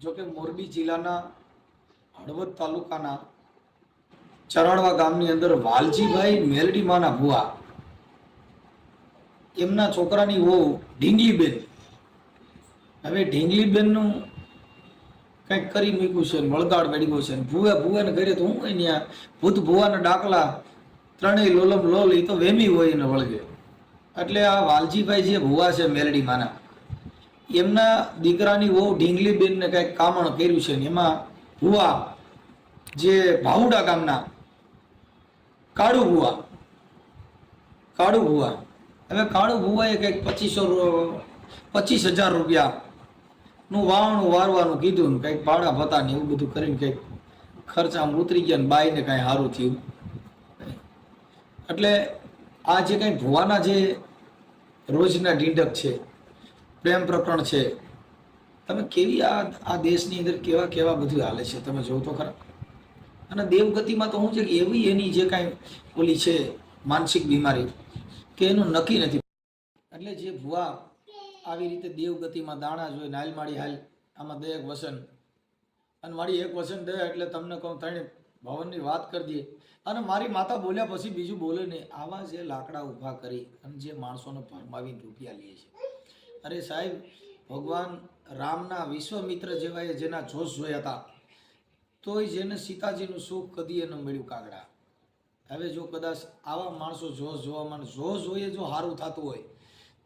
જો કે મોરબી જિલ્લાના હળવદ તાલુકાના ચરાડવા ગામની અંદર વાલજીભાઈ મેલડીમાના ભુવા એમના છોકરાની વહુ ઢીંગલીબેન, હવે ઢીંગલીબેનનું કંઈક કરી મૂક્યું છે, વળગાડ મેળવ્યો છે. ભુવાને ઘરે તો હું ત્યાં ભૂત ભુવાના ડાકલા ત્રણેય લોલમ લોલ, એ તો વેમી હોય એને વળગે. એટલે આ વાલજીભાઈ જે ભુવા છે મેલડીમાના, એમના દીકરાની વહુ ઢીંગલીબેનને કંઈક કામણ કર્યું છે ને એમાં ભુવા જે ભાઉડા ગામના કાળુ ભુવા હવે કાળુ ભુવાએ કંઈક 25,000 રૂપિયાનું વાવણું વારવાનું કીધું ને કંઈક ભાડા ભતા ને એવું બધું કરીને કંઈક ખર્ચામાં ઉતરી ગયા ને બાઈને કાંઈ સારું થયું. એટલે આ જે કંઈ ભુવાના જે રોજના ઢીંડક છે, પ્રેમ પ્રકરણ છે, તમે કેવી આ દેશની અંદર કેવા કેવા બધું હાલે છે તમે જોવો તો ખરા. અને દેવગતિમાં તો શું છે કે એવી એની જે કાંઈ ઓલી છે માનસિક બીમારી કે એનું નક્કી નથી. એટલે જે ભુવા આવી રીતે દેવગતિમાં દાણા જોઈ હાલ માડી હાલ આમાં દે એક વસન અને મારી એક વસન દે એટલે તમને કહું ત્રણે ભવનની વાત કરી દઈએ અને મારી માતા બોલ્યા પછી બીજું બોલે નહીં. આવા જે લાકડા ઊભા કરી અને જે માણસોને ભરમાવીને રૂપિયા લે છે. અરે સાહેબ, ભગવાન રામના વિશ્વમિત્ર જેવા જેના જોશ જોયા હતા તોય જેને સીતાજીનું સુખ કદી ન મળ્યું કાગડા. હવે જો કદાચ આવા માણસો જોશ જોવામાં જોશ જોઈએ જો સારું થતું હોય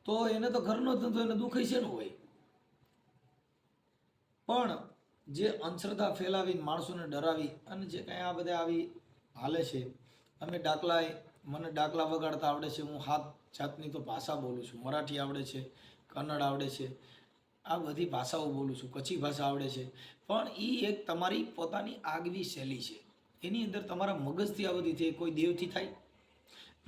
તો એને તો ઘરનો ધંધો એને દુઃખી છે ને હોય. પણ જે અંધશ્રદ્ધા ફેલાવી માણસોને ડરાવી અને જે કાંઈ આ બધા આવી હાલે છે. અમે મને ડાકલા વગાડતા આવડે છે, હું 7 જાતની તો ભાષા બોલું છું. મરાઠી આવડે છે, કન્નડ આવડે છે, આ બધી ભાષાઓ બોલું છું, કચ્છી ભાષા આવડે છે. પણ એ એક તમારી પોતાની આગવી શૈલી છે. એની અંદર તમારા મગજથી આ બધી કોઈ દેવથી થાય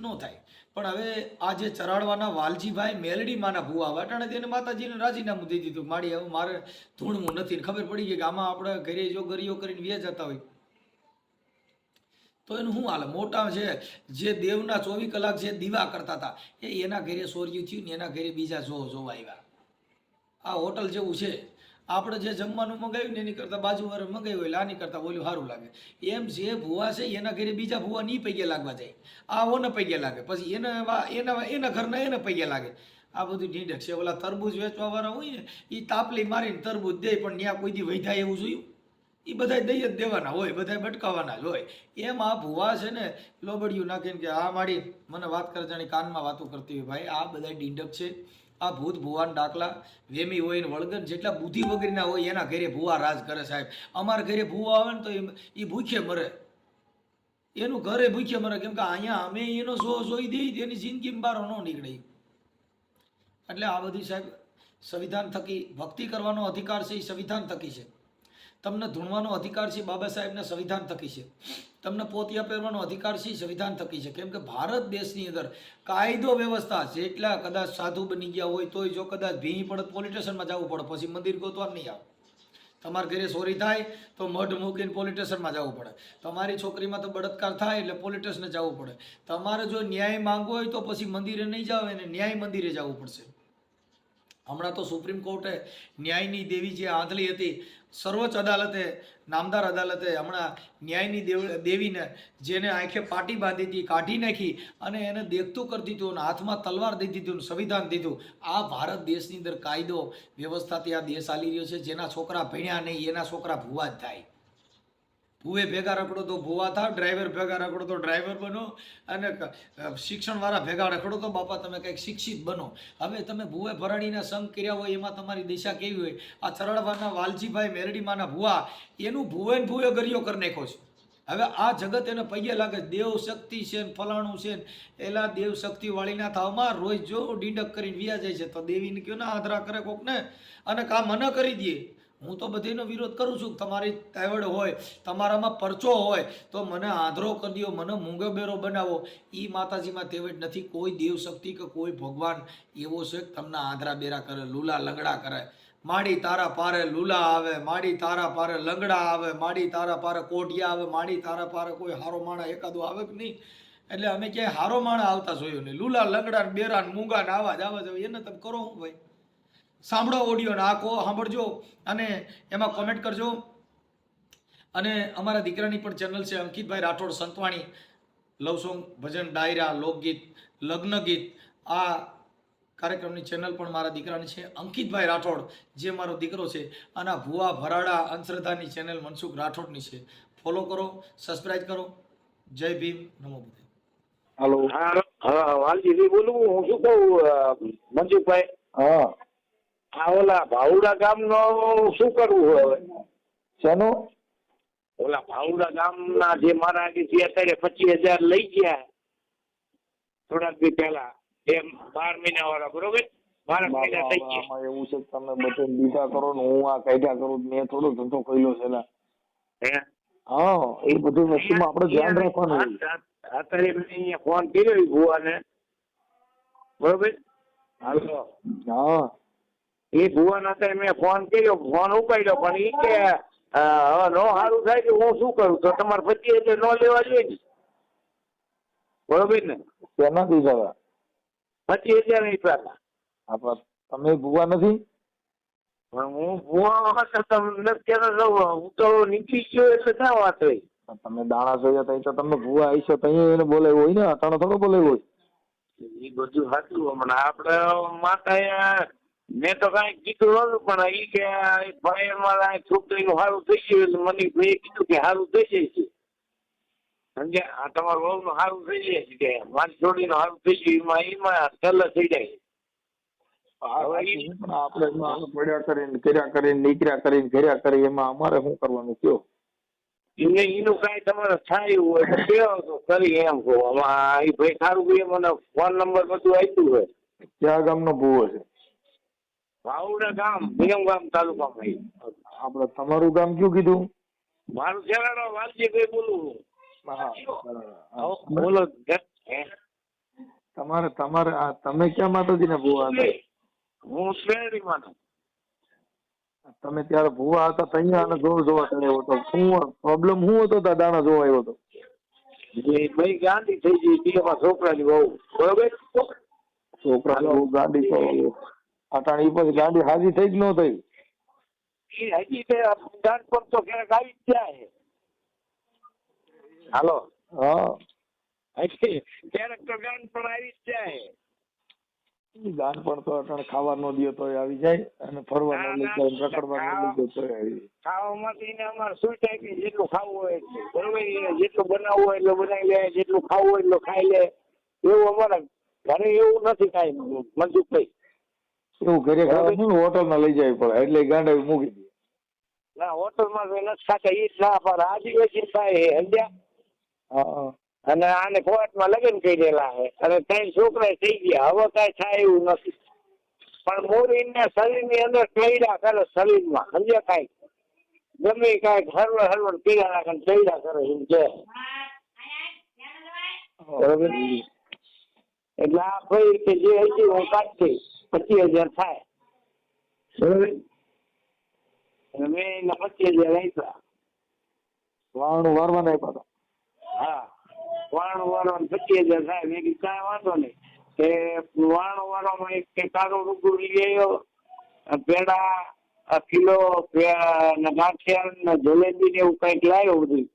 ન થાય. પણ હવે આ જે ચરાડવાના વાલજીભાઈ મેલડીમાના ભુવા વાટાણે તેને માતાજીને રાજીનામું દઈ દીધું. મારી હવે મારે ધૂણવું નથી. ખબર પડી ગઈ કે આમાં આપણે ઘરે જો ગરીઓ કરીને વ્યા જતા હોય તો એનું શું હાલે. મોટા છે જે દેવના 24 કલાક જે દીવા કરતા હતા એના ઘરે સોર્યું થયું ને એના ઘરે બીજા જોવા આવ્યા. આ હોટલ જેવું છે. આપણે જે જમવાનું મંગાવ્યું ને એની કરતાં બાજુવાળા મંગાવ્યું એટલે આની કરતાં બોલ્યું સારું લાગે. એમ જે ભુવા છે એના ઘરે બીજા ભુવા નહીં પૈગે લાગવા જાય, આ ઓને પૈગે લાગે, પછી એના ઘરના એને પૈગે લાગે. આ બધું ઢીંડક છે. ઓલા તરબૂજ વેચવાવાળા હોય ને એ તાપલી મારીને તરબૂજ દે, પણ ત્યાં કોઈ દી વૈધા એવું જોયું? એ બધા દઈ જ દેવાના હોય, બધા બટકાવાના જ હોય. એમ આ ભુવા છે ને લોબડિયું નાખીને કે આ માડી મને વાત કરે જાણી કાનમાં વાતો કરતી હોય. ભાઈ આ બધા ઢીંડક છે. આ ભૂત ભુવાન ડાકલા વેમી હોય ને વળગન જેટલા બુદ્ધિ વગરના હોય એના ઘરે ભુવા રાજ કરે. સાહેબ, અમારા ઘરે ભુવા આવે ને તો એ ભૂખે મરે, એનું ઘરે ભૂખે મરે. કેમ કે અહીંયા અમે એનો જોઈ દઈ એની જિંદગીમાં બારો ન નીકળે. એટલે આ બધી સાહેબ સંવિધાન થકી ભક્તિ કરવાનો અધિકાર છે, એ સંવિધાન થકી છે. તમને ધૂણવાનો અધિકાર છે, બાબા સાહેબના સંવિધાન થકી છે. તમને પોતિયા પહેરવાનો અધિકાર છે, સંવિધાન થકી છે. કેમ કે ભારત દેશની અંદર કાયદો વ્યવસ્થા જેટલા કદાચ સાધુ બની ગયા હોય તોય જો કદાચ ભીની પડે પોલીસ સ્ટેશનમાં જવું પડે, પછી મંદિર ગોતવા નહીં આવે. તમારા ઘરે ચોરી થાય તો મઢ મૂકીને પોલીસ સ્ટેશનમાં જવું પડે. તમારી છોકરીમાં તો બળાત્કાર થાય એટલે પોલીસ સ્ટેશને જવું પડે. તમારે જો ન્યાય માંગવો હોય તો પછી મંદિરે નહીં જાવ, એને ન્યાય મંદિરે જવું પડશે. હમણાં તો સુપ્રીમ કોર્ટે ન્યાયની દેવી જે આંધળી હતી, સર્વોચ્ચ અદાલતે, નામદાર અદાલતે હમણાં ન્યાયની દેવીને જેને આંખે પાટી બાંધી હતી કાઢી નાખી અને એને દેખતું કરી દીધું અને હાથમાં તલવાર દઈ દીધું, સંવિધાન દીધું. આ ભારત દેશની અંદર કાયદો વ્યવસ્થાથી આ દેશ ચાલી રહ્યો છે. જેના છોકરા ભણ્યા નહીં એના છોકરા ભુવા જ થાય. ભુવે ભેગા રખડો તો ભુવા થાવ, ડ્રાઈવર ભેગા રખડો તો ડ્રાઈવર બનો, અને શિક્ષણવાળા ભેગા રખડો તો બાપા તમે કંઈક શિક્ષિત બનો. હવે તમે ભુવે ભરાડીના સંગ કર્યા હોય એમાં તમારી દિશા કેવી હોય. આ ચરણવાના વાલજીભાઈ મેરડીમાના ભુવા એનું ભુવે ગરિયો કરી નાખ્યો છે. હવે આ જગત એને પૈયે લાગે દેવ શક્તિ છે ને ફલાણું છે ને એલા દેવ શક્તિ વાળીના થાવમાં રોજ જો ડીંડક કરીને વ્યા જાય છે તો દેવીને કયો ને આદરા કરે કોકને અને કામ ન કરી દે. હું તો બધીનો વિરોધ કરું છું. તમારી તાવડ હોય, તમારામાં પરચો હોય તો મને આંધળો કરી દો, મને મૂંગો બેરો બનાવો. એ માતાજીમાં તેવડ નથી. કોઈ દેવ શક્તિ કે કોઈ ભગવાન એવો છે કે તમને આંધળા બેરા કરે, લૂલા લંગડા કરે. માડી તારા પારે લૂલા આવે, માડી તારા પારે લંગડા આવે, માડી તારા પારે કોઢિયા આવે, માડી તારા પારે કોઈ હારો માણા એકાદો આવે કે નહીં. એટલે અમે ક્યાંય હારો માણા આવતા જોયો નહીં. લૂલા લંગડા બેરા મૂંગા ને આવા જ એને તમે કરો હું ભાઈ. સાંભળો ઓડિયો ને આ કો સાંભળજો અને એમાં કોમેન્ટ કરજો. અને અમારા દીકરાની પણ ચેનલ છે અંકિતભાઈ રાઠોડ સંતવાણી, લવ સોંગ, ભજન, ડાયરા, લોકગીત, લગ્ન ગીત. આ કાર્યક્રમની ચેનલ પણ મારા દીકરાની છે અંકિતભાઈ રાઠોડ, જે મારો દીકરો છે. અને આ ભુવા ભરાડા અંધશ્રદ્ધાની ચેનલ મનસુખ રાઠોડની છે. ફોલો કરો, સબસ્ક્રાઇબ કરો. જય ભીમ, નમો બુદ્ધાય. હાલો. હા વાલજીભાઈ બોલું. હું શું કહું મનસુખભાઈ, હા આ ઓલા ભાવડા ગામનો શું કરવું હવે? શેનું? ઓલા ભાવડા ગામના જે મારા આગળથી અત્યારે 25,000 લઈ ગયા થોડાક દી પહેલા, એમ 12 મહિના વાળા, બરોબર? 12 મહિના થઈ ગયા. આમાં એવું છે કે તમે બધે દીધા કરો ને હું આ કાઢ્યા કરું, મેં થોડો ધંધો કર્યો છે ને. હે? હા, એ બધી વસ્તુમાં આપણે ધ્યાન રાખવાનું હોય. અત્યારે મેં અહીંયા ફોન કર્યો એ ભુવાને, બરોબર? હાલો. હા એ ભુવાને અત્યારે મેં ફોન કર્યો, ફોન ઉપાડ્યો, પણ એ કે હવે નો સારું થાય કે હું શું કરું? તો તમારે 25,000 નો લેવા જોઈએ ને, બરોબર ને? શેના દીધા? 25,000 આપ્યા. આપણા તમે ભૂવા નથી? પણ હું ભુવા તમને કહેતો હું તો નીકળી ગયો એટલે ક્યાં વાત હોય? તમે દાણા જોયા તઈ તો તમે ભૂવા આવીશો તઈ એને બોલાવ્યો હોય ને, અટાણો થોડો બોલાવ્યો હોય. એ બધું સાચું. હમણાં આપડે માતા મેં તો કઈ કીધું નતું, પણ એ કે ભાઈ અમારા છોકરીનું સારું થઈ ગયું એટલે મને ભાઈએ કીધું કે સારું થઈ જાય છે. સમજ્યા? આ તમારું વહુનું સારું થઈ જાય છે કે મારી છોડીનું સારું થઈ ગયું, એમાં સલ્લા થઈ જાય. આપણે પડ્યા કરીને કર્યા કરીને નીકળ્યા કરીને ઘર્યા કરી, એમાં અમારે શું કરવાનું કયો? એનું કઈ તમારે થાય હોય તો કેવો તો કરી એમ કહો. આમાં એ ભાઈ સારું ભાઈ મને ફોન નંબર બધું આપ્યું હોય. ક્યાં ગામનો ભૂવો છે? ભાવડા ગામ, વિરમગામ તાલુકામાં. આપણે તમારું ગામ કયું કીધું? મારું જણાવો વાલજીભાઈ બોલું. હા બોલો. તમારે તમે ક્યાં માતાજી ના ભૂવા હતા? હું શહેરીમાં. તમે ત્યારે ભૂવા હતા ત્યાં અને જોવા આવ્યો હતો. શું પ્રોબ્લેમ શું હતો? દાણા જોવા આવ્યો હતો. ભાઈ ગાંધી થઈ ગઈ તેમાં છોકરાની બહુ, બરોબર? છોકરા ગાડી તો અટાણી પછી ગાડી હાજી થઈ જ ન થઈ. એ હજી ગાંઠ પર તો ક્યારેક આવી જ જાય. હાલો. હા ક્યારેક તો ગાંઠ પણ આવી જ જાય. ગાન પણ તો અટાણે ખાવા નો દે તો આવી જાય, અને ફરવા નો લઈ જાય, રખડવા નો લઈ જાય તો આવી જાય. ખાવામાંથી અમારે શું થાય કે જેટલું ખાવું હોય બરોબર, જેટલું બનાવવું હોય એટલું બનાવી લે, જેટલું ખાવું હોય એટલું ખાઈ લે. એવું અમારા ઘરે એવું નથી કાંઈ મનસુખભાઈ. એવું ઘરે ખાવાનું હોટલ માં લઈ જાય પડે એટલે ગાંડા મૂકી દે. ના હોટલમાં નથી ખાતા, એ જ ના પર આદિવાસી થાય સમજ્યા. હા અને આને કોર્ટમાં લગ્ન કરી દેલા છે અને 3 છોકરા થઈ ગયા. હવે કાંઈ થાય એવું નથી, પણ મોરીના શરીરની અંદર કઈડા કરે શરીરમાં, સમજ્યા? કાંઈક ગમે કાંઈક હરવડ હરવડ પીડા રાખે કઈડા કરે એમ કે, બરોબર? એટલે આ ભાઈ કે જે હતી હું કાઢતી 25,000 થાય, બરોબર? અને મેં એના 25,000 આપ્યા. વાણું વારવા ના આપ્યા. હા, વાણું વાળવાનું 25,000 થાય. મેં કીધું કાંઈ વાંધો નહીં. કે વાણું વાળવામાં એક કે કારો રૂગુ લઈ આવ્યો, પેડા કિલો ને ગાંઠિયા ને જલેબી ને એવું કઈક લાવ્યો બધું.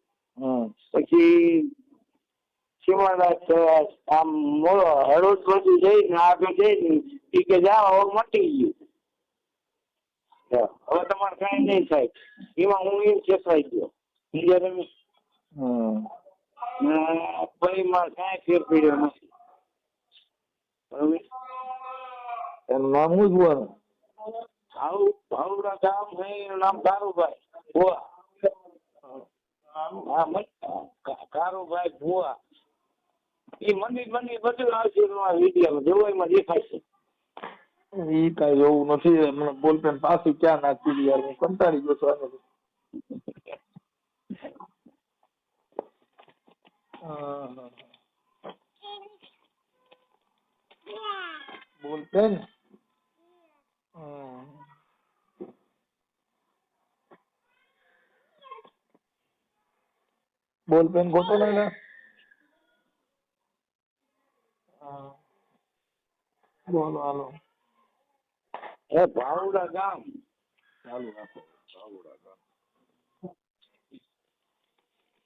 પછી આમ હળવદ બધું જઈને આગળ જઈને એ કે જાઓ હવે મટી ગયું, હવે તમારે કાંઈ નહીં થાય. એમાં હું એમ ચેસાઈ ગયો. ભાઈ માં કાંઈ ફેર પડ્યો નથી. બરોબર? એનું નામ શું જોવાનું? ભાવડા ગામ છે, એનું નામ કારુભાઈ ભુવા. હા, કારુભાઈ ભુવા. એ મંદિર બધું આવશે વિડીયોમાં જોવામાં દેખાય છે. એ કઈ એવું નથી. હમણાં બોલપેન પાછી ક્યાં નાખી દી યાર, હું કંટાળી ગયો છું. બોલપેન બોલપેન ગોતો ને. બોલો હાલો. એ ભાવડા ગામ. ચાલુ રાખો. ભાવડા ગામ.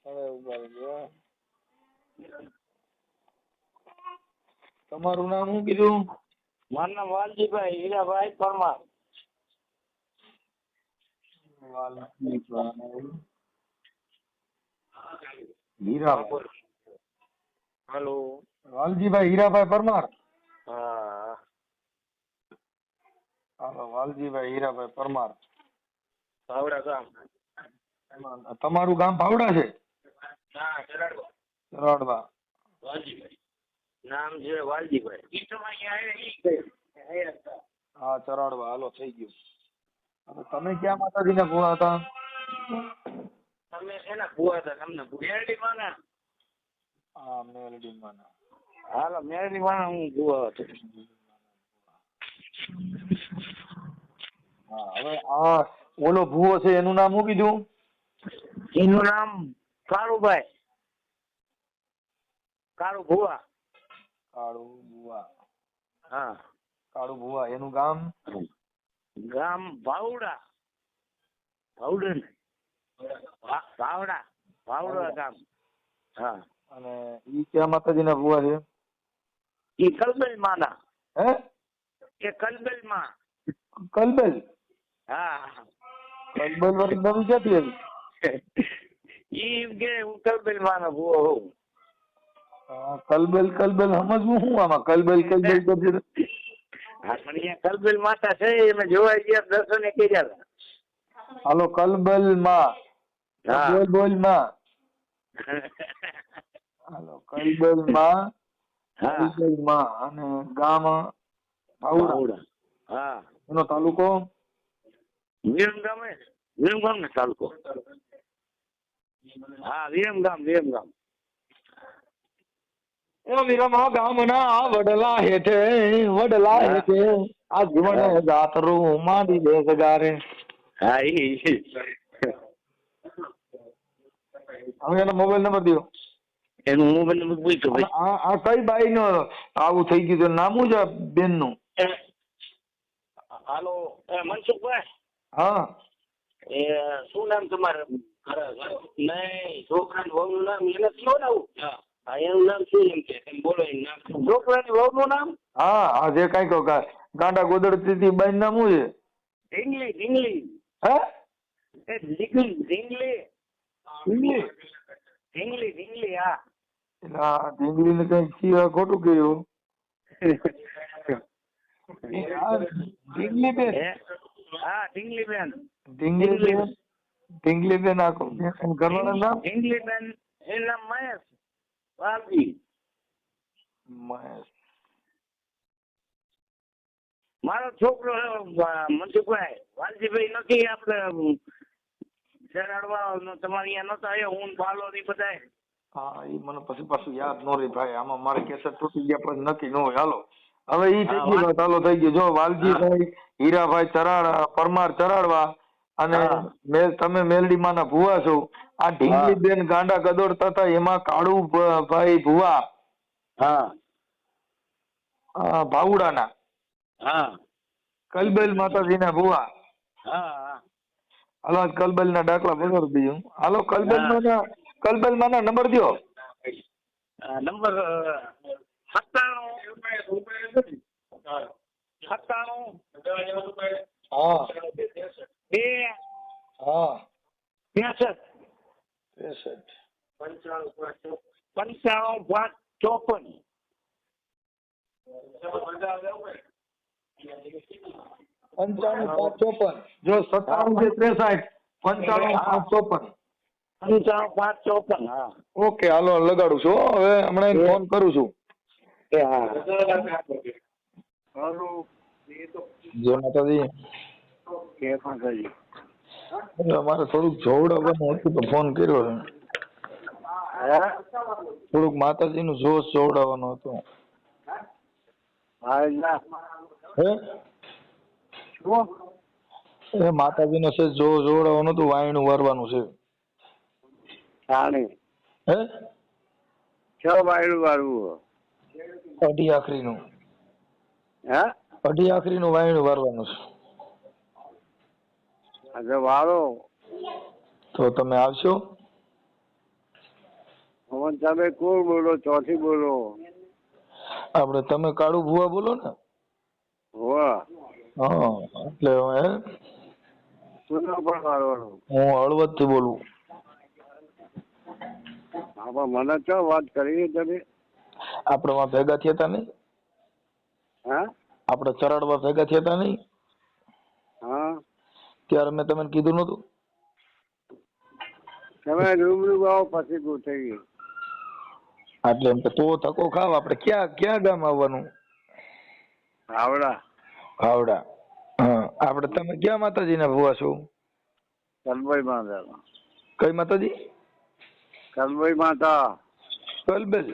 હવે ઉભા રહેજો. તમારું નામ શું કીધું? મારું નામ વાલજીભાઈ હીરાભાઈ પરમાર. હીરાભાઈ. હેલો. વાલજીભાઈ હીરાભાઈ પરમાર. હા. હાલો, વાલજીભાઈ હીરાભાઈ પરમાર. ભાવડા ગામ. તમારું ગામ ભાવડા છે? ના, ચરાડવા. ચરાડવા. વાલજીભાઈ નામ છે વાલજીભાઈ. હા, ચરાડવા. હાલો, થઈ ગયું. હવે તમે ક્યાં માતાજીને ભૂવા હતા? તમે શેના ભૂવા હતા? તમને મેરડી માના? હા, મેલડી માના. હાલો, મેરડી માના હું ભૂવા હતો. હા, હવે આ ઓલો ભૂવો છે એનું નામ શું કીધું? એનું નામ કાળુભાઈ. કાળુ ભુવા. કાળુ ભુવા. હા. કાળુ ભુવા. એનું ગામ? ગામ ભાવડા. ભાવડા ને ભાવડા. ભાવડા ગામ. હા. અને ઈ ક્યાં માતાજીના ભુવા છે? એ કલબેલ માના. હે? એ કલબેલ માં. કલબેલ? હા. કલબેલ વાળી નવી ક્યાંથી આવી? ઈ કે હું કલબેલ માનો ભુવો હોઉં. કલબેલ કલબેલ સમજવું શું આમાં? કલબેલ કલબેલ કરતી. હા, પણ અહીંયા કલબેલ માતા છે અમે જોવા ગયા દર્શને કર્યા હતા. હાલો, કલબેલ માં. હા. બોલ બોલ માં. હાલો, કલબેલ માં. હા. કલબેલ માં. અને ગામ ભાવડા. હા. એનો તાલુકો? વિરમગામ. વિરમગામ ને તાલુકો. હા, વિરમગામ. વિરમગામ. એ વિરમા ગામના આ વડલા હેઠે આ જીવન જાતરું માંડી દે સગારે. હા, હવે એનો મોબાઈલ નંબર દો. એનું મોબાઈલ નંબર પૂછો ભાઈ. આ કઈ બાઈ નો આવું થઈ ગયું છે? નામ શું છે બેન નું? હાલો, મનસુખભાઈ. હા. એ શું નામ તમારે? નહીં, છોકરાની વહુનું નામ એને કયો ને આવું. હા, એનું નામ શું એમ કે તમે બોલો એનું નામ. છોકરાની વહુનું નામ? હા, હા, જે કઈ કહો ગાંડા ગોદડતી બાઈ નામ શું છે? ઢીંગલી. ઢીંગલી. હે? ઢીંગલી. ઢીંગલી. ઢીંગલી. ઢીંગલી. ઢીંગલી. હા. ઢીંગલી ને કઈ ખોટું કર્યું? ઢીંગલી બેન. હા, ઢીંગલી બેન. ઢીંગલી બેન. ઢીંગલી બેન આખો ઘરવાળા નામ? ઢીંગલી બેન એનું નામ મહેશ વાલજી. મહેશ. મારો છોકરો મનસુખભાઈ વાલજીભાઈ નથી આપણે શરાડવા તમારે અહીંયા નતા આવ્યો હું બાલો ની બધાય. હા, એ મને પછી પાછું યાદ ન રહી ભાઈ. આમાં મારે કેસેટ તૂટી ગયા પછી નક્કી ન હોય. હાલો, હવે ઈ થઈ ગયું. ચાલો, થઈ ગયું. જો વાલજીભાઈ હીરાભાઈ પરમાર ચરાડવા અને તમે મેલડી માના ભુવા છો. આ ઢીંગલી બેન ગાંડા ગદોડતા હતા એમાં કાળુભાઈ ભુવા. હા. ભાવડાના. હા. કલબેલ માતાજીના ભુવા. હા. હાલો, આજ કલબેલ ના દાખલા બગાડી દીધું. હાલો, કલબેલ માના નંબર દો. નંબર 97 હા. 2 હા. 63 95 54. જો 97 55 55 હા. ઓકે, હાલો લગાડું છું. હવે હમણાં ફોન કરું છું. જય માતાજી. અમારે થોડુંક જોવડાવવાનું હતું તો ફોન કર્યો છે. થોડુંક માતાજી નું જોશ જોવડાવવાનું હતું. હે? માતાજી નો છે જોવડાવવાનું હતું. વાયણું વારવાનું છે. હે? અઢી આખરી નું. અઢી આખરી નું વાયણું વારવાનું છે. આજે વાળો તો તમે આવશો? હવે તમે કોણ બોલો? ચોથી બોલો. આપણે તમે કાળુ ભુવા બોલો ને? હોવા હા, એટલે હવે શું પણ વાળવાનું? હું હળવદ થી બોલું. હા, પણ મને ચો વાત કરી તમે? આપણે માં ભેગા થયા હતા નહીં? હા આપણે ચરાડવા ભેગા થયા હતા નહીં? હા, ત્યારે મેં તમને કીધું નતું? તમે રૂબરૂ આવો પછી ગોઠવીએ. એટલે એમ કે તો ધક્કો ખાવ. આપણે ક્યાં ક્યાં ગામ આવવાનું? આવડા હાવડા. હા, આપણે તમે ક્યાં માતાજીના ભુવા છો? કલભાઈ માતા. કઈ માતાજી? કલભાઈ માતા. કલબેલ.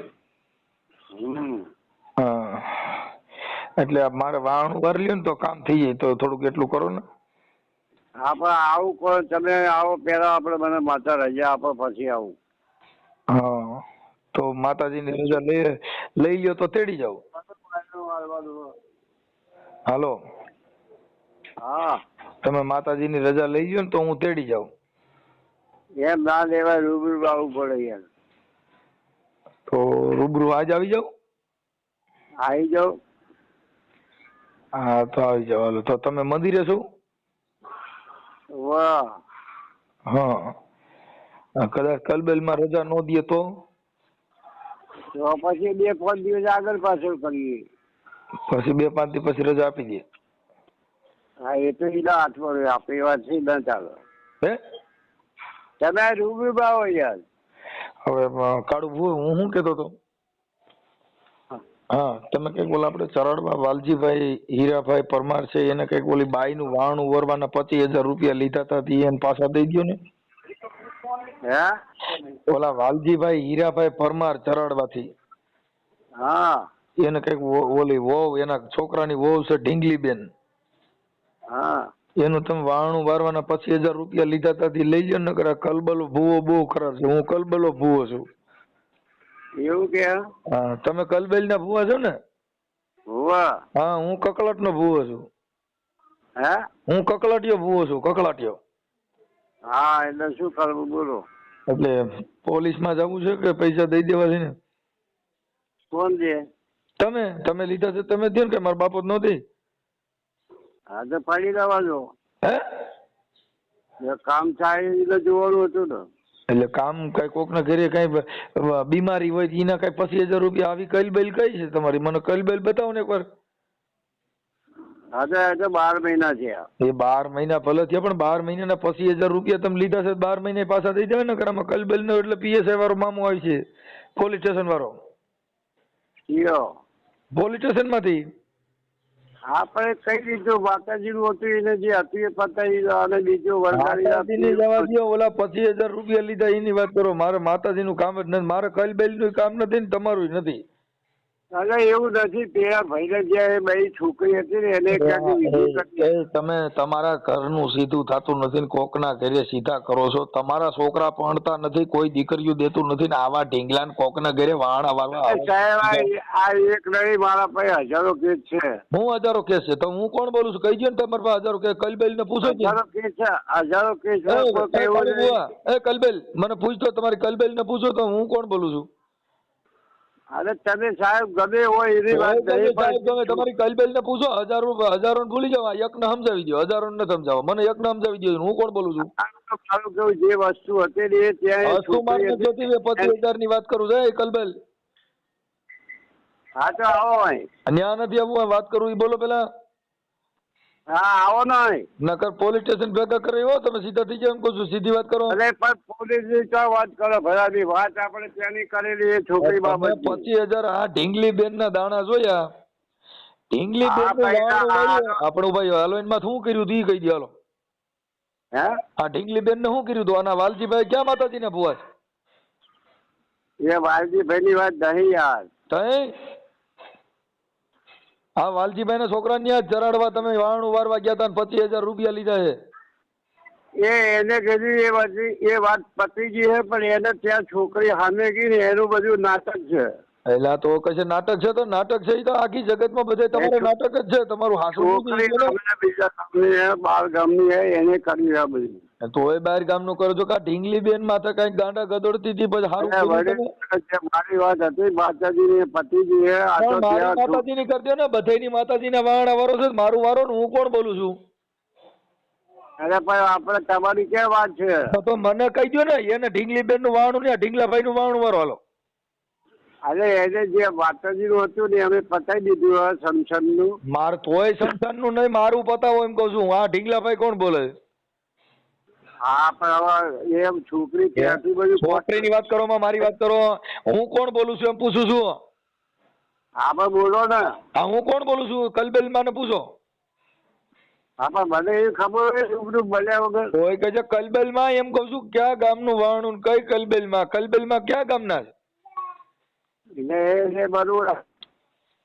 હા, એટલે મારે વાહણ વાર લ્યો ને તો કામ થઈ જાય, તો થોડુંક એટલું કરો ને. હા, પણ આવું કોઈ તમે આવો પેલા આપણે મને માતા રજા આપો પછી આવું. હા, તો માતાજીની રજા લઈ લ્યો તો તેડી જાવ. હાલો, હા, તમે માતાજીની રજા લઈ લ્યો ને તો હું તેડી જાઉં. એમ ના લેવાય, રૂબરૂ આવવું પડે યાર. તો રૂબરૂ આજ આવી જાવ? આવી જાઓ. હા, તો આવી જાવ. હાલો, તો તમે મંદિરે છો? વાહ. હા, કદાચ કલબેલમાં રજા ન દે તો? તો પછી 2-5 દિવસ આગળ પાછળ કરીએ. પછી 2-5 દિવસ પછી રજા આપી દે. હા, એ તો ઈલા અઠવાડિયે આપે એવા છે ના ચાલો. હે, તમે રૂબરૂ આવો યાર. હવે કાળુ ભૂ હું શું કેતો હતો? હા, તમે કઈક બોલા આપણે ચરાડવા વાલજીભાઈ હીરાભાઈ પરમાર છે, એને કઈક ઓલી બાઈ નું વાહણ ઉવરવાના 25,000 રૂપિયા લીધા હતા, એને પાછા દઈ ગયો ને? હે? ઓલા વાલજીભાઈ હીરાભાઈ પરમાર ચરાડવાથી હા એને કઈક ઓલી વહુ, એના છોકરાની વહુ છે ઢીંગલીબેન, હા. એનું તમે વાહણું વારવાના 25,000 રૂપિયા લીધા હતા, લઈ લ્યો ને. નકર કલબલો ભૂવો બહુ ખરાબ છે. હું કલબલો ભૂવો છું. એવું કે? હા, તમે કલબેલ ના ભૂવા છો ને? હોવા. હા, હું કકળાટ નો ભૂવો છું. હે? હું કકળાટીયો ભૂવો છું, કકળાટીયો. હા, એટલે શું કરવું બોલો? એટલે પોલીસ માં જવું છે કે પૈસા દઈ દેવા છે ને? કોણ છે? તમે લીધા છે તમે દો ને, કે મારા બાપો નો દે? હા, તો પડી લેવા દો. હે? કામ થાય એટલે જોવાનું હતું ને. એટલે કામ કઈ કોક ના ઘરે કઈ બીમારી હોય એના કઈ 25,000 રૂપિયા આવી કલબેલ કઈ છે તમારી? મને કલબેલ બતાવો ને એકવાર. હા, તો 12 મહિના થયા. એ 12 મહિના ભલે થયા, પણ 12 મહિનાના 25,000 રૂપિયા તમે લીધા છે, 12 મહિને પાછા દઈ દેવાય ને. કરામાં કલબેલ નો એટલે PSI વાળો મામો આવી છે, પોલીસ સ્ટેશન વાળો. પોલીસ સ્ટેશન માંથી આપણે કઈ દીધું માતાજી નું હતું, એને જે હતું એ પતાવી દો, અને બીજું માતાજીની જવા દો. ઓલા 25,000 રૂપિયા લીધા એની વાત કરો. મારે માતાજી નું કામ જ નથી. મારે કલબેલ નું કામ નથી ને તમારું નથી. અરે એવું નથી, પેલા ભાઈને જે બે છોકરી હતી ને એને ક્યાંક તમે તમારા ઘરનું સીધું થતું નથી ને કોકના ઘરે સીધા કરો છો. તમારા છોકરા ભણતા નથી, કોઈ દીકરીઓ દેતું નથી ને આવા ઢીંગલા ને કોકના ઘરે વાહણ વાળવા. સાહેબ આ એક નહીં, મારા પાસે હજારો કેસ છે. હું હજારો કેસ છે તો હું કોણ બોલું છું? કહી દો ને તમારા પાસે હજારો કેસ. કલબેલ ને પૂછો. હજારો કેસ છે, હજારો કેસ છે. કલબેલ મને પૂછતો, તમારી કલબેલ ને પૂછો તો હું કોણ બોલું છું? અરે તમે સાહેબ ગમે હોય એની વાત તમે તમારી કલબેલ ને પૂછો. હજારો ભૂલી જાવ, એક ને સમજાવી દો. હજારો ને સમજાવો, મને એક ને સમજાવી દો. હું કોણ બોલું છું? મારું કેવું જે વસ્તુ હતી એ ત્યાં વસ્તુ મારે 25,000 ની વાત કરું છું. કલબેલ હા, તો આવો ન્યા નથી આવવું, વાત કરું એ બોલો પેલા. હા, આવો ને. નકર પોલીસ સ્ટેશન ભેગા કરે હો. તમે સીધા થઈ જાય એમ કહું છું, સીધી વાત કરો. અરે પણ પોલીસ ની ક્યાં વાત કરો? ભરાની વાત આપણે ત્યાંની કરેલી એ છોકરી બાબત. 25,000 આ ઢીંગલી બેન ના દાણા જોયા. ઢીંગલી બેન આપણું ભાઈ હાલોઈન માં શું કર્યું તું કહી દે. હાલો, હે? આ ઢીંગલી બેન ને શું કર્યું તું? આના વાલજીભાઈ ક્યાં માતાજી ને ભુવા છે? એ વાલજીભાઈ ની વાત નહીં યાર. હા, વાલજીભાઈ ના છોકરા ને ચરાડવા તમે વાહણ વારવા ગયા હતા, 25,000 રૂપિયા લીધા છે. એને કીધું એ વાત પતી ગઈ છે, પણ એને ત્યાં છોકરી સામે ગઈ ને એનું બધું નાટક છે. એટલે આ તો કશે નાટક છે તો નાટક છે ઈ તો આખી જગતમાં બધે તમારે નાટક જ છે તમારું હાસું છોકરી તમને બીજા તમને બાર ગામની હે એને કર્યું આ બધું. તોય બહાર ગામનું કરો છો કા ઢીંગલી બેન માથે કઈક ગાંડા ગદોડતી હતી પછી હારું અને કર્યું તમે? વડે મારી વાત હતી માતાજીની પતિજી હે આ તો પણ મારી ત્યાં છું. માતાજીની કરી દો ને બધેની માતાજીના વાણા વારો છે મારું વારો ને હું કોણ બોલું છું? અરે પણ આપણે તમારી ક્યાં વાત છે? તો મને કહી દો ને એને ઢીંગલી બેન નું વાણું ને ઢીંગલાભાઈ નું વાણું વારો હાલો. અરે એને જે માતાજીનું હતું ને અમે પતાવી દીધું હવે સમસનનું. માર તોય સંતાન નું નહીં મારું પતાવો એમ કહું છું. આ ઢીંગલાભાઈ કોણ બોલે? હા પણ હવે એમ છોકરી ત્યાંથી બધું છોકરીની વાત કરો માં મારી વાત કરો. હું કોણ બોલું છું એમ પૂછું છું. હા પણ બોલો ને. હા હું કોણ બોલું છું? કલબેલ માં ને પૂછો. હા પણ મને એ ખબર હોય છોકરું બન્યા વગર. કોઈ કહે છે કલબેલ માં એમ કહું છું ક્યાં ગામનું વાણું ને કઈ કલબેલ માં? કલબેલ માં ક્યાં ગામના છે? એટલે એ બરોબર.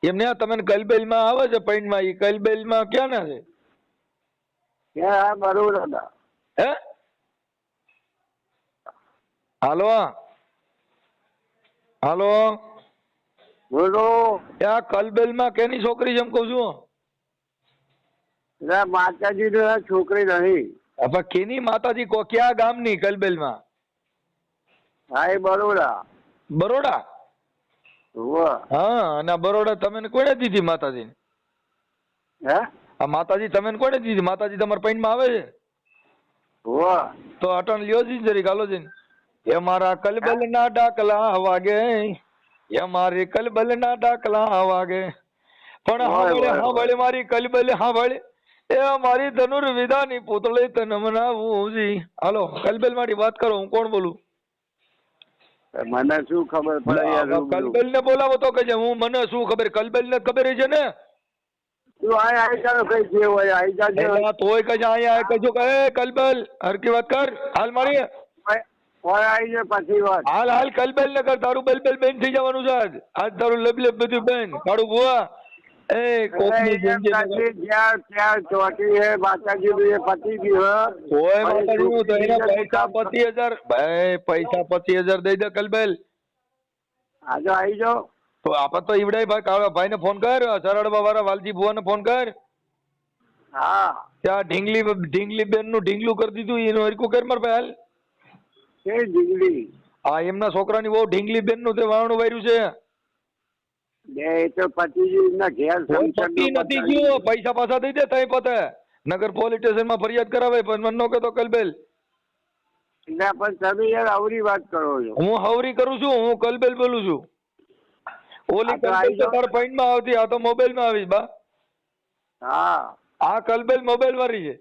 એમને તમે કલબેલ માં આવે છે પૈણ માં ઈ કલબેલ માં ક્યાં ના છે? ક્યાં બરોબર હતા. હે હાલો હાલો બોલો. ત્યાં કલબેલ માં કેની છોકરી છે એમ કહું છું? એટલે માતાજી છોકરી નહીં. હવે કેની માતાજી કો ક્યાં ગામની કલબેલ માં? હા એ બરોડા. બરોડા? હા અને આ બરોડા તમે કોને દીધી માતાજી? હે આ માતાજી તમે કોને દીધી? માતાજી તમારા પૈણ માં આવે છે? તો અટણ લ્યો જી જરી ગાલો જી. એ મારા કલબલ ના ડાકલા વાગે, એ મારી કલબલ ના ડાકલા વાગે, પણ હાવળે મારી કલબલ હાવળે, એ મારી ધનુર્વિધાની પૂતળી તન મનાવું જી. હાલો કલબલ મારી વાત કરો. હું કોણ બોલું? મને શું ખબર પડે? કલબેલ ને બોલાવો તો કે હું મને શું ખબર? કલબેલ ને ખબર છે ને? તું આઈ ચાલો કઈ જે હોય આઈ જાજે. તોય કજે અહીંયા કજો કહે કલબેલ હરકી વાત કર. હાલ મારી ઓય આઈ જાય પછી વાત. હાલ હાલ કલબેલ ને કર. તારું બેલ બેન થઈ જવાનું છે આજ. આજ તારું લબ લબ બધું બેન તારું બુઆ એ કોકની જિંદગી ત્યાં ચોટી હે માતાજી એ પતિ દી હે. ઓય માતાજી નું તો એના પૈસા 25,000 ભાઈ પૈસા 25,000 દઈ દે કલબેલ. આજો આઈ જાઓ. તો આપત તો ઈવડાઈ ભાઈ કાળા ભાઈ ને ફોન કર. સરળબા વાળા વાલજી ભુવા ને ફોન કર. હા ત્યાં ઢીંગલી બેન નું ઢીંગલું કરી દીધું એનું હરકું કર માર ભાઈ હાલ. કે ઢીંગલી? હા એમના છોકરાની બહુ ઢીંગલી બેન નું તે વાવણું વાર્યું છે. એ તો પતિજી ના ઘેર પતિ નથી ગયો. પૈસા પાછા દઈ દે તઈ પતે. નગર પોલીસ સ્ટેશન માં ફરિયાદ કરાવે પણ મને નો કહેતો કલબેલ. ના પણ તમે યાર આવરી વાત કરો છો. હું હવરી કરું છું. હું કલબેલ બોલું છું. ઓલી કલબેલ તો તાર પૈણ માં આવતી. આ તો મોબાઈલ માં આવી બા. હા આ કલબેલ મોબાઈલ વાળી છે.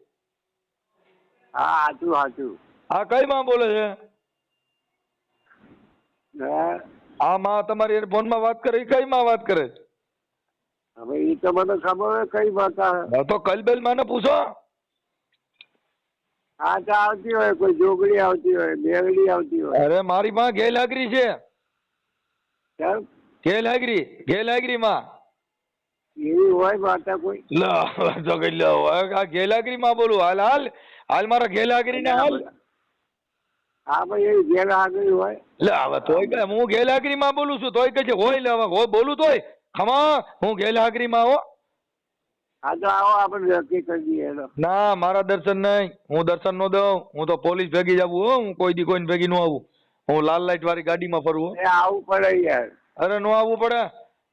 હા સાચું સાચું. આ કઈ માં બોલે છે? હે આ માં તમારી ફોન માં વાત કરે કઈ માં વાત કરે? હવે એ તો મને ખબર હોય કઈ વાત આવે. તો કલબેલ માં ને પૂછો. હા તો આવતી હોય કોઈ જોગડી આવતી હોય બેગડી આવતી હોય. અરે મારી માં ગેરહાજરી છે. કેમ? ગેરહાજરી માં એવી હોય માતા કોઈ? આ ગેરહાજરી માં બોલું. હાલ હાલ હાલ મારા ગેરહાજરી ને હાલ. હા ભાઈ એ ઘેર આગળ હોય. લે હવે તોય કે હું ગેરહાજરી માં બોલું છું તોય કે છે હોય લે હવે બોલું તોય ખમા હું ગેરહાજરી માં હો. હા તો આવો આપણે નક્કી કરી દઈએ. ના મારા દર્શન નહીં. હું દર્શન નો દઉં. હું તો પોલીસ ભેગી જવું હો. હું કોઈ દી કોઈને ભેગી નો આવું. હું લાલ લાઈટ વાળી ગાડીમાં ફરું. એ આવવું પડે યાર. અરે નો આવવું પડે.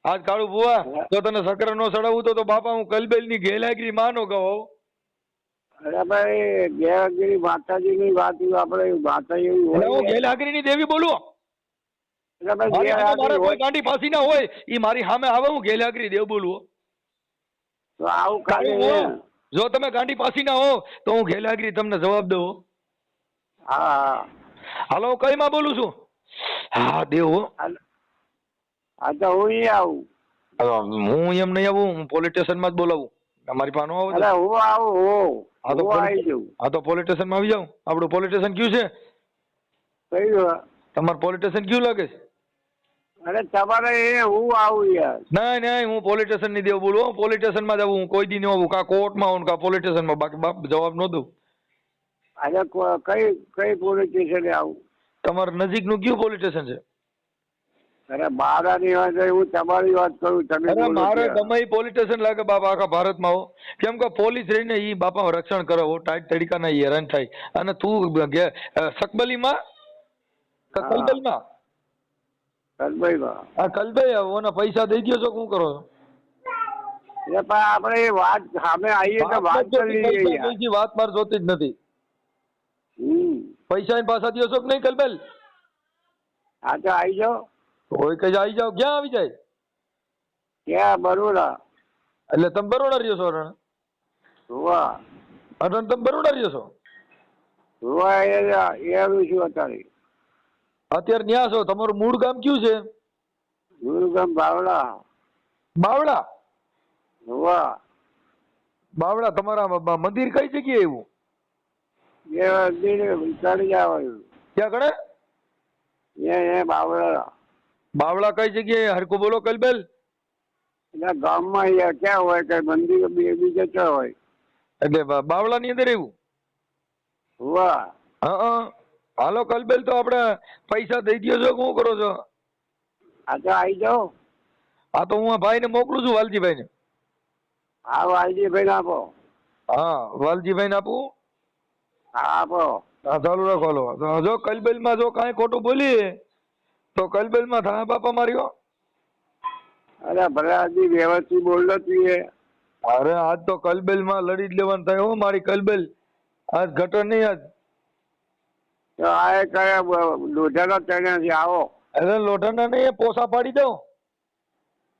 આજ કાળું ભુવા જો તને સકર નો ચડાવવું તો બાપા હું કલબેલ ની ગેરહાજરી માં નો કહું. અરે ભાઈ ગેરહાજરી માતાજી ની વાત આપણે માતા એવી હોય. હું ગેરહાજરી ની દેવી બોલું. મારા કોઈ ગાંડી ફાંસી ના હોય ઈ મારી સામે આવે હું ગેરહાજરી દેવ બોલું. તો આવું કાલે જો તમે ગાંડી પાસી ના હો તો હું ગેરહાજરી તમને જવાબ દઉં. હા હાલો કઈ માં બોલું છું? હા દેવ. હા તો હું આવું. હું એમ નહીં આવું. હું પોલીસ સ્ટેશન માં જ બોલાવું. તમારી પાસે આવો. અરે હું આવું. હા તો પોલીસ સ્ટેશન માં આવી જાઉં. આપણું પોલીસ સ્ટેશન કયું છે? કયું? તમારું પોલીસ સ્ટેશન કયું લાગે છે? અરે તમારે એ હું આવું યાર. નહીં નહીં હું પોલીસ સ્ટેશન ની દેવ બોલું. પોલીસ સ્ટેશન માં જવું. હું કોઈ દી ન આવું. કા કોર્ટમાં આવું કા પોલીસ સ્ટેશન માં. બાકી બાપ જવાબ ન દઉં. અરે કઈ પોલીસ સ્ટેશને આવું? તમારા નજીક નું કયું પોલીસ સ્ટેશન છે? અરે મારાની વાત નહીં, હું તમારી વાત કરું. તમે અરે બોલો મારે ત્યાં. ગમે ઈ પોલીસ સ્ટેશન લાગે બાપા આખા ભારતમાં હો. કેમ કે પોલીસ રહીને ઈ બાપા રક્ષણ કરે હો, ટાઈટ તડીકા ના હેરાન થાય. અને તું સકબલીમાં હા. કલબલમાં કલભાઈમાં. આ કલભાઈ ઓના પૈસા દઈ ગયો છો શું કરો છો? એ પણ આપણે એ વાત સામે આવીએ તો વાત કરી લઈએ પૈસા યાર. દઈ વાત મારે જોતી જ નથી. પૈસા એની પાછા દો છો કે નહીં કલબલ? હા તો આવી જાઓ. કોઈ કઈ આવી જાવ, ક્યાં આવી જાય? ક્યાં? બરોડા. એટલે તમે બરોડા રહ્યો છો અરણ? હોવા. અરણ તમે બરોડા રહ્યો છો? હોવા એ આવ્યું છું અત્યારે. અત્યારે ન્યા છો? તમારું મૂળ ગામ કયું છે? ગુરુગામ બાવળા. બાવડા? હોવા. બાવડા તમારા મંદિર કઈ જગ્યાએ એવું? એ મંદિર ચડી જવાનું. ક્યાં કણે? એ બાવળા. બાવડા કઈ જગ્યાએ હરકો બોલો કલબેલ? એટલે ગામમાં અહીંયા ક્યાં હોય કે મંદિર બીજે ક્યાં હોય? એટલે બાવડા ની અંદર એવું? હોવા. હા હાલો કલબેલ, તો આપણે પૈસા દઈ દો છો શું કરો છો? હા તો આવી જાઓ. હા તો હું આ ભાઈને મોકલું છું, વાલજીભાઈ ને. હા વાલજીભાઈ ને આપો. હા વાલજીભાઈ ને આપું? હા આપો. હા ચાલુ રાખો. હાલો તો જો કલબેલ માં જો કાંઈ ખોટું બોલીએ તો કલબેલ માં થાય બાપા માર્યો. અરે ભલે આજી વ્યવસ્થિત બોલલો જોઈએ. અરે આજ તો કલબેલ માં લડી જ લેવાનું થાય હો મારી કલબેલ. આજ ઘટે નહીં આજ. તો આ કયા લોઢાનો ચણ્યા છે? આવો. અરે લોઢાના નહીં, પોસા પાડી દઉં.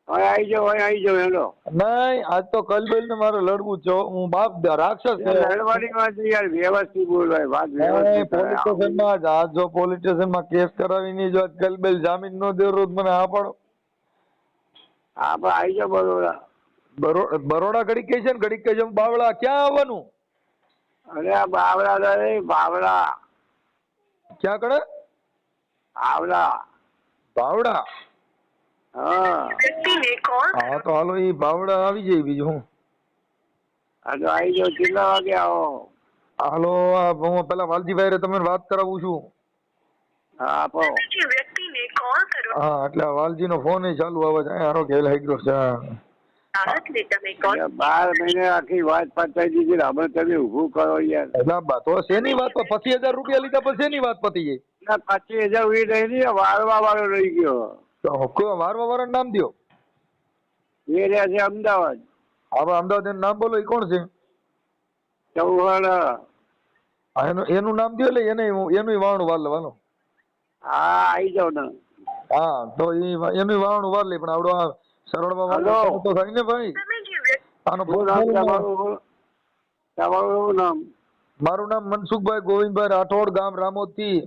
હવે આવી જાઓ, હવે આવી જાઓ. હેલો. નહીં આજ તો કલબેલ ને મારે લડવું જ છે. હું બાપ રાક્ષસ છે. લડવાની વાત યાર વ્યવસ્થિત બોલવાય. વાત પોલીસ વ્યવસ્થિત. સ્ટેશનમાં આજ જો પોલીસ સ્ટેશનમાં કેસ કરાવી નહીં, જો આજ કલબેલ જામીન નો દે રોજ મને હા પાડો. હા પણ આવી જાઓ બરોડા. બરોડા ઘડીક કહે છે ને, ઘડીક કહે છે બાવળા. ક્યાં આવવાનું? અરે આ બાવળા નહીં, બાવળા. ક્યાં કણે? આવડા. બાવડા? હા. હા તો હાલો એ બાવડા આવી જાય. બીજું હું? હા તો આવી જાઓ. કેટલા વાગે આવો? હાલો હું પેલા વાલજીભાઈ તમને વાત કરાવું છું. હા આપો. હા એટલે વાલજી નો ફોન ચાલુ આવે છે. હારો ઘેલ હાઈગ્રો છે. 12 મહિને આખી વાત પતાવી દીધી. હવે તમે ઊભું કરો યાર. એટલે તો શેની વાત? 25,000 રૂપિયા લીધા પછી શેની વાત પતી ગઈ? 25,000 ઉઈ રહી, વાળવા વાળો રહી ગયો. તો વારવા વાળા નામ દો. એ રહ્યા છે અમદાવાદ. હવે અમદાવાદ એનું નામ બોલો. એ કોણ છે? ચૌહાણ. એનું નામ દો. એટલે એનું વાવણું વાર લેવાનો. હા આવી જાઓ ને. હા તો એનું વાવણું વાર લે. પણ આવડો આ સરળમાં વાળો તો થાય ને ભાઈ. આનો શું નામ તમારું? તમારું શું નામ? મારું નામ મનસુખભાઈ ગોવિંદભાઈ રાઠોડ, ગામ રામોદથી.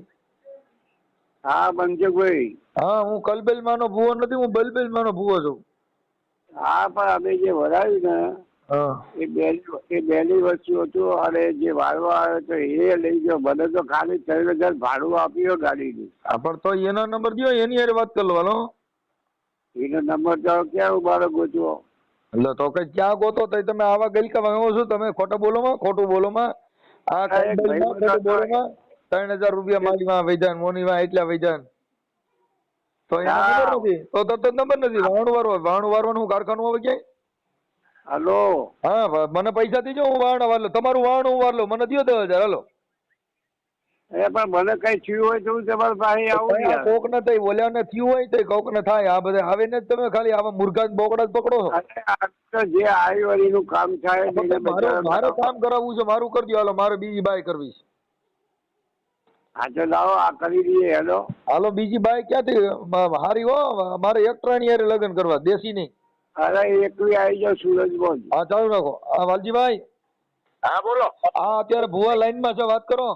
હા મનસુખભાઈ. હા હું કલબેલ માનો ભૂવો નથી, હું બલબેલ માનો ભૂવો છું. હા પણ અમે જે ભરાયું ને હા એ બેની વસ્તુ હતું. અને જે વાળવા આવ્યો તો એ લઈ ગયો. મને તો ખાલી 3,000 ભાડું આપ્યું ગાડીનું. હા પણ તો એનો નંબર દો, એની હારે વાત કરી લો. હાલો એનો નંબર તો ક્યાં મારો ગોતવો? એટલે તો કઈ ક્યાં ગોતો? તો તમે આવા ગલકા વાગો છો તમે. ખોટું બોલોમાં, ખોટું બોલોમાં. આ કલબેલમાં ખોટું બોલોમાં. 3,000 રૂપિયા મારીમાં વૈધાન મોનીમાં એટલા વૈધાન. તો એનો નંબર નથી. તો તરત નંબર નથી. વાણું વારવાનું હું કારખાનું આવે ક્યાંય? હલો. હા મને પૈસા દીજો, હું વારણા વાર લો. તમારું વારણું હું વાર લો. મને દો 10,000. હાલો એ પણ મને કઈ થયું હોય તો હું તમારી પાસે આવું યાર. કોક ને થઈ ઓલ્યા ને થયું હોય તો કોક ને થાય. આ બધા આવે ને તમે ખાલી આવા મુર્ગા બોકડા જ પકડો છો. અરે આ તો જે આવ્યું એનું કામ થાય છે એને મારે કામ કરાવવું છે. મારું કરી દો. હાલો મારે બીજી બાય કરવી છે. હા તો લાવો આ કરી દઈએ. હેલો. હાલો બીજી બાય ક્યાંથી હારી હો? મારે એક ટ્રાણી હારે લગ્ન કરવા, દેશી નહીં. અરે એકવી આવી જાઓ સુરજબોજ. હા ચાલુ રાખો. હા વાલજીભાઈ. હા બોલો. હા અત્યારે ભુવા લાઈન માં છે, વાત કરો.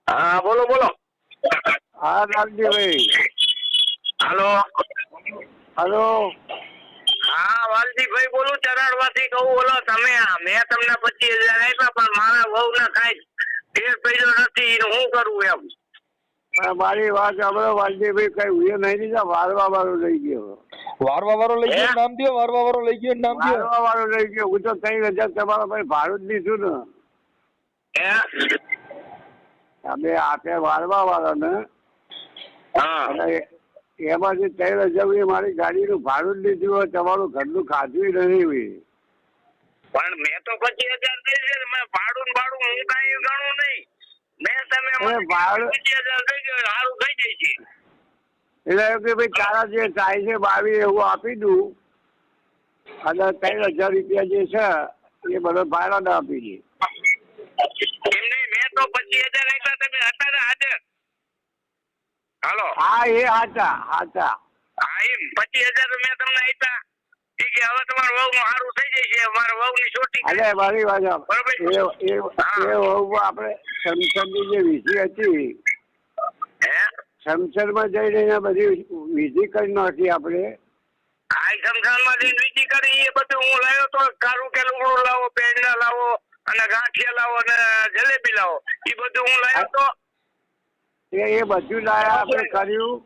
હા બોલો બોલો. હા લાલજીભાઈ. હાલો. હાલો. હા વાલજીભાઈ બોલું, ચરાડવાથી કહું. બોલો તમે. મેં તમને 25,000 આપ્યા પણ મારા વહુ ને કાંઈ ફેર પડ્યો નથી. હું કરું એમ? મારી વાત સાંભળો વાલજીભાઈ. કઈ ઉયો નહીં લીધા. વારવા વાળો લઈ ગયો. વારવા વાળો લઈ ગયો નામ દો. વારવા વાળો લઈ ગયો નામ દો. વારવા વાળો લઈ ગયો. હું તો 3,000 તમારા ભાઈ ભાડું જ દીધું ને. અમે આપે વારવા વાળો ને. અને એમાંથી 3,000 મારી ગાડીનું ભાડું જ લીધું હોય, તમારું ઘરનું ખાધું નહીં હોય. પણ મેં તો 25,000 થઈ છે મેં ભાડું ને ભાડું હું કાંઈ ગણું નહીં. મેં તમે મને ભાડું 25,000 થઈ ગયું સારું થઈ જાય છે. એટલે એમ કે ભાઈ તારા જે થાય છે 22 એવું આપી દઉં અને 3,000 રૂપિયા જે છે એ બધો ભાડા આપી દે. એમ નહીં, મેં તો 25,000 આપ્યા, તમે હતા ને હાજર? હાલો. હા એ હાચા. હા એમ 25,000 મેં તમને આપ્યા. ઠીક છે, હવે તમારું વહુનું સારું થઈ જાય છે. મારા વહુની ચોટી અરે મારી વાત બરોબર. એ વહુમાં આપણે સમસદની જે વિધિ હતી, હે સમસદમાં જઈને એને બધી વિધિ કરી નાખી આપણે. આ શમશાનમાં જઈને વિધિ કરી એ બધું હું લાવ્યો તો કારું કે લુગડું લાવો, પેંડા લાવો અને ગાંઠિયા લાવો અને જલેબી લાવો, એ બધું હું લાવ્યો તો. એ બધું લાયા આપણે કર્યું.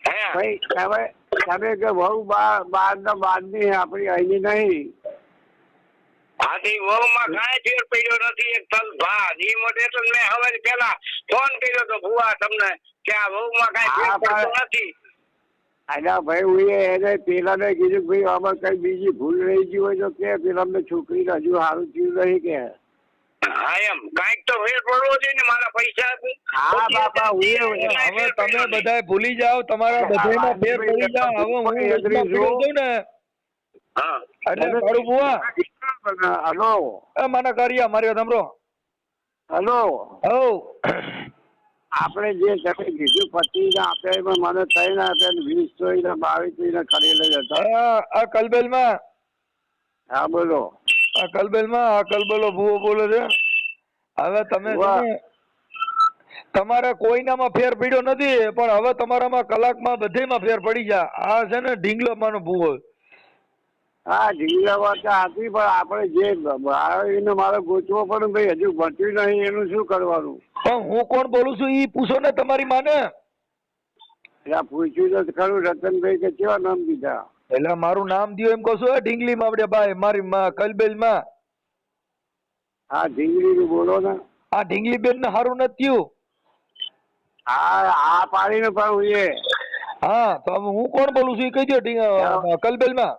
હે ભાઈ તમે કે વહુ બારની આપણી અહીંની નહીં. આથી વહુમાં કાંઈ ફેર પડ્યો નથી. એક તલ ભાત એ માટે તો મેં હવે પેલા ફોન કર્યો તો ભુવા તમને કે આ વહુમાં કાંઈ ફેર પડતો નથી. અલ્યા ભાઈ હું એને પેલાને કીધું ભાઈ આમાં કઈ બીજી ભૂલ રહી ગઈ હોય તો કે પેલા અમને છોકરીને હજુ સારું થયું નહીં કે. હા એમ કાંઈક તો ફેર પડવો જોઈએ ને મારા પૈસા. હા બાપા હવે તમે બધાય ભૂલી જાઓ, તમારા બધાયમાં ફેર પડી જાઓ. હવે હું વચમાં પીડ્યો છું ને હા એટલે મારું બુઆ હલો મને કર્યા માર્યો તમરો. હલો હો આપણે જે તમે કીધું 25 આપે એમાં મને 3 આપ્યા ને 20 તો 22 કરેલા જ હતા. આ કલબેલમાં હા બોલો. આ કલબેલમાં આ કલબેલો ભૂવો બોલે છે. હવે તમે છે ને તમારા કોઈનામાં ફેર પડ્યો નથી, પણ હવે તમારામાં કલાકમાં બધેમાં ફેર પડી જા. આ છે ને ઢીંગલામાંનો ભૂવો. હા ઢીંગલા વાત હતી, પણ આપણે જે એને મારે ગોતવો પણ ભાઈ હજુ બચ્યું નહીં એનું શું કરવાનું? પણ હું કોણ બોલું છું ઈ પૂછો ને તમારી માને. એટલે પૂછ્યું તો ખરું રતનભાઈ કે કેવા નામ દીધા? એટલે મારું નામ દયો એમ કહું છું. ઢીંગલીમાં આપણે ભાઈ મારી માં કલબેલમાં. હા ઢીંગલીનું બોલો ને. આ ઢીંગલી બેન ને સારું નથી થયું. હા પાડીને પણ એ હા તો હવે હું કોણ બોલું છું એ કહી દો. કલબેલમાં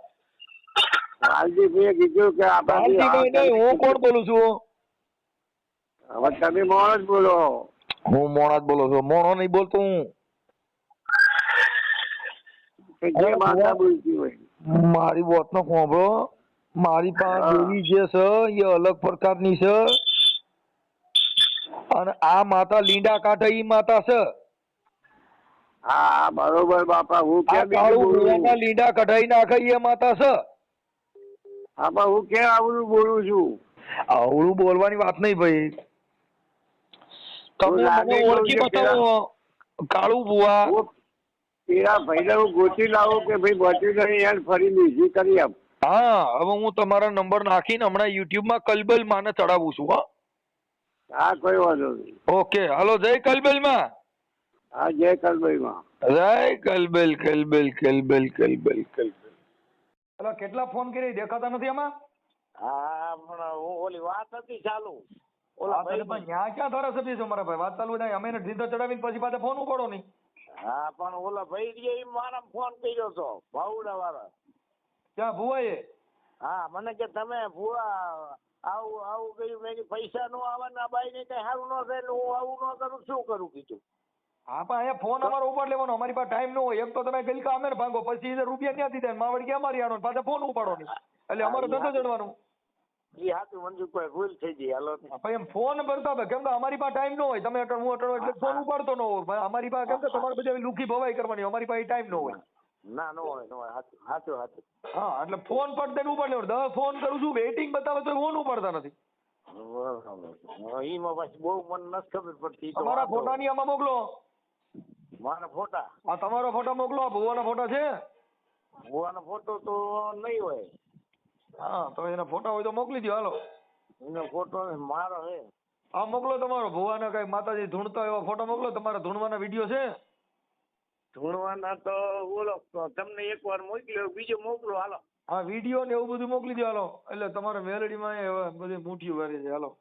લાલજીભાઈએ કીધું કે લાલજીભાઈ નહીં, હું કોણ બોલું છું? હવે તમે મોણ જ બોલો. હું મોણા જ બોલું છું, મોણો નહીં બોલતો હું. જે માતા બોલતી હોય. મારી વાત નો સાંભળો. મારી પાસે દેવી જે છે એ અલગ પ્રકારની છે અને આ માતા લીંડા કાઢે ઈ માતા છે. હા બરોબર બાપા. હું આ કેમ કાળું ભુવાના લીંડા કઢાઈ નાખે એ માતા છે. હા પણ હું કેમ આવડું બોલું છું? આવડું બોલવાની વાત નહીં ભાઈ. તમે મને ઓળખી બતાવો કાળું ભુવા. પેલા ભાઈને હું ગોતી લાવું કે ભાઈ બચ્યું નહીં યાર ફરી બીજી કરી આપ. હા હવે હું તમારા નંબર નાખીને હમણાં યુટ્યુબમાં કલબેલ માને ચડાવું છું. હા કોઈ વાંધો નહીં. ઓકે હાલો જય કલબેલમાં. હા જય કલભાઈમાં. જય કલબેલ કલબેલ કલબેલ કલબેલ કલબેલ. અલા કેટલા ફોન કરી દેખાતા નથી આમાં? હા પણ ઓલી વાત હતી ચાલુ. ઓલા ભાઈ પણ ન્યા ક્યાં ધારાસભ્ય છો મારા ભાઈ? વાત ચાલુ નહીં. અમે એને સીધો ચડાવીને પછી પાછા ફોન ઉપાડો નહીં. હા પણ ઓલા ભાઈ એ મારા ફોન કર્યો હતો ભાવડા વાળા. ક્યાં ભુવાએ? હા મને કે તમે ભુવા આવું આવું કર્યું. મેં પૈસા નો આવવાના બાઈ ને કઈ સારું ન થાય હું આવું ન કરું શું કરું કીધું. હા પણ અહીંયા ફોન અમારો ઉપાડ લેવાનો. અમારી પાસે ટાઈમ ન હોય. એક તો તમે ગલકા અમે ભાગો પછી રૂપિયા ક્યાંથી થાય? માવડ ક્યાં મારી આનો પાછા ફોન ઉપાડો નહીં. એટલે અમારો ધંધો ચડવાનું. એ હાથું મંજુ કોઈ ભૂલ થઈ ગઈ. હાલો ભાઈ એમ ફોન કરતા હતા કેમ કે અમારી પાસે ટાઈમ ન હોય. તમે હું અટણો એટલે ફોન ઉપાડતો ન હોય. અમારી પાસે કેમ કે તમારે બધી લુખી ભવાઈ કરવાની. અમારી પાસે ટાઈમ ન હોય. ના નો હોય હાચું હાચું. હા એટલે ફોન પર તેને ઉપાડ લેવાનો. 10 ફોન કરું છું વેઇટિંગ બતાવે તો ફોન ઉપાડતા નથી. એમાં પાછી બહુ મને નથી ખબર પડતી. તમારા ફોટાની આમાં મોકલો. મારા ફોટા? હા તમારો ફોટો મોકલો. ભુવાના ફોટા છે? ભુવાનો ફોટો તો નહીં હોય. હા તો એના ફોટા હોય તો મોકલી દો. હાલો એનો ફોટો મારો હે. હા મોકલો તમારો ભુવાના કઈ માતાજી ધૂણતા એવા ફોટો મોકલો. તમારા ધૂણવાના વિડીયો છે? ધૂણવાના તો બોલો તમને એકવાર મોકલ્યો બીજો મોકલો. હાલો હા વિડીયો ને એવું બધું મોકલી દો. હાલો એટલે તમારે મેલડીમાં બધી મુઠ્ઠીઓ વારી છે. હાલો